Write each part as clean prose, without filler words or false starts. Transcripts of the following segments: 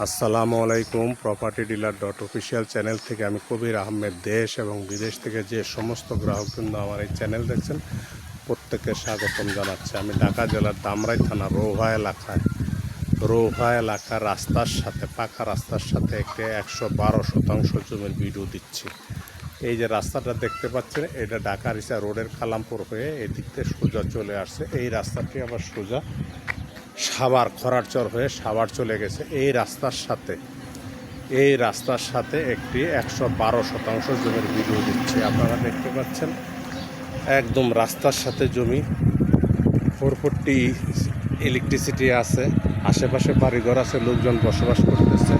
আসসালামু আলাইকুম। Property dealer dot official channel থেকে আমি কবির আহমেদ দেশ এবং বিদেশ থেকে যে সমস্ত গ্রাহকবৃন্দ আমার এই চ্যানেল দেখছেন প্রত্যেককে স্বাগতম জানাচ্ছি। আমি ঢাকা জেলার দামরাই থানা রৌহা এলাকার রাস্তার সাথে পাকা রাস্তার সাথে একটি 112% জমির ভিডিও দিচ্ছি। এই যে রাস্তাটা দেখতে পাচ্ছেন, এটা ঢাকা রিচা রোডের কালামপুর হয়ে এদিক থেকে সোজা চলে আসছে। এই রাস্তাটি আবার সোজা সাভার খরারচর হয়ে সাভার চলে গেছে। এই রাস্তার সাথে একটি 112% জমির ভিডিও দিচ্ছি। আপনারা দেখতে পাচ্ছেন একদম রাস্তার সাথে জমি, 440 ইলেকট্রিসিটি আছে, আশেপাশে বাড়িঘর আছে, লোকজন বসবাস করতেছে।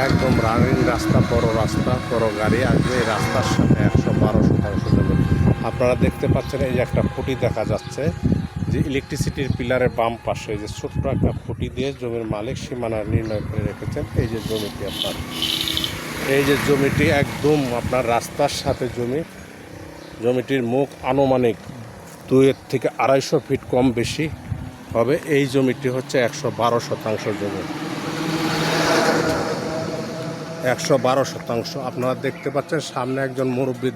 একদম রানিং রাস্তা, বড় গাড়ি আসবে। এই রাস্তার সাথে 112% জমি। আপনারা দেখতে পাচ্ছেন এই যে একটা খুঁটি দেখা যাচ্ছে, যে ইলেকট্রিসিটির পিলারের বাম পাশে যে ছোট্ট একটা খুঁটি দিয়ে জমির মালিক সীমানা নির্ণয় করে রেখেছেন। এই যে জমিটি একদম আপনার রাস্তার সাথে জমিটির মুখ আনুমানিক 2 থেকে 250 ফিট কম বেশি হবে। এই জমিটি হচ্ছে 112% জমি, 112%। আপনারা দেখতে পাচ্ছেন সামনে একজন মুরব্বী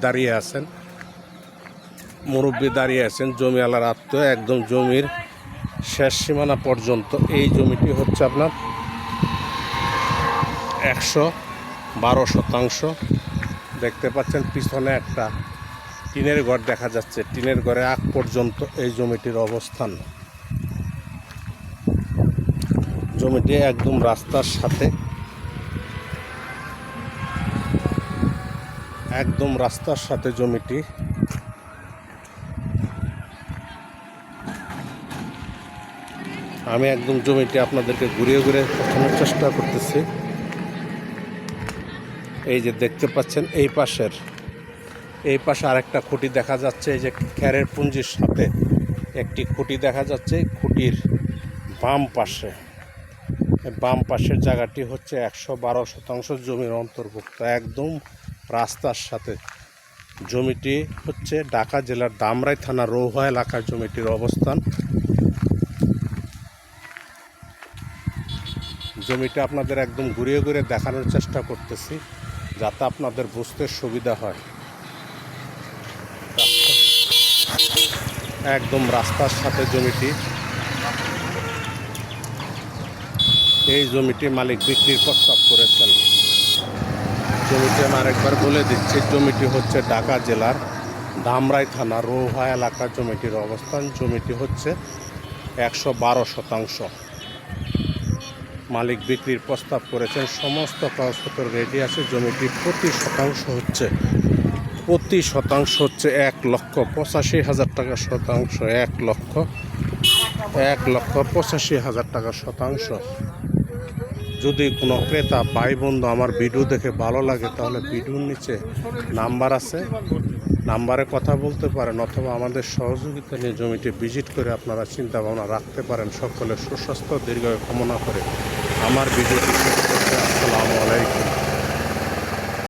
দাঁড়িয়ে আছেন, জমিওয়ালার আত্মীয়, একদম জমির শেষ সীমানা পর্যন্ত। এই জমিটি হচ্ছে আপনার 112%। দেখতে পাচ্ছেন পিছনে একটা টিনের ঘর দেখা যাচ্ছে, টিনের ঘরে আগ পর্যন্ত এই জমিটির অবস্থান। জমিটি একদম রাস্তার সাথে, জমিটি। আমি একদম জমিটি আপনাদেরকে ঘুরিয়ে দেখানোর চেষ্টা করতেছি। এই যে দেখতে পাচ্ছেন এই পাশে আরেকটা খুঁটি দেখা যাচ্ছে। এই যে খ্যারের পুঞ্জির সাথে একটি খুঁটি দেখা যাচ্ছে। খুঁটির বাম পাশের জায়গাটি হচ্ছে 112% জমির অন্তর্ভুক্ত, একদম রাস্তার সাথে। জমিটি হচ্ছে ঢাকা জেলার দামরাই থানা রৌহা এলাকার জমিটির অবস্থান। জমিটা আপনাদের একদম ঘুরিয়ে দেখানোর চেষ্টা করতেছি যাতে আপনাদের বুঝতে সুবিধা হয়। একদম রাস্তার সাথে জমিটি। এই জমিটি মালিক বিক্রির প্রস্তাব করেছেন। জমিটি আমি আরেকবার বলে দিচ্ছি, জমিটি হচ্ছে ঢাকা জেলার ধামরাই থানা রৌহা এলাকার জমিটির অবস্থান। জমিটি হচ্ছে 112%। মালিক বিক্রির প্রস্তাব করেছেন, সমস্ত কাগজপত্র রেডি আছে। জমিটি প্রতি শতাংশ হচ্ছে 1,85,000 টাকা শতাংশ, 1,85,000 টাকা শতাংশ। যদি কোনো ক্রেতা ভাই বন্ধু আমার ভিডিও দেখে ভালো লাগে, তাহলে ভিডিওর নিচে নাম্বার আছে, নাম্বারে কথা বলতে পারেন, অথবা আমাদের সহযোগিতা নিয়ে জমিটি ভিজিট করে আপনারা চিন্তা ভাবনা রাখতে পারেন। সকলের সুস্বাস্থ্য দীর্ঘায়ু কামনা করে আমার ভিডিওটি শেষ করতে। আসসালামু আলাইকুম।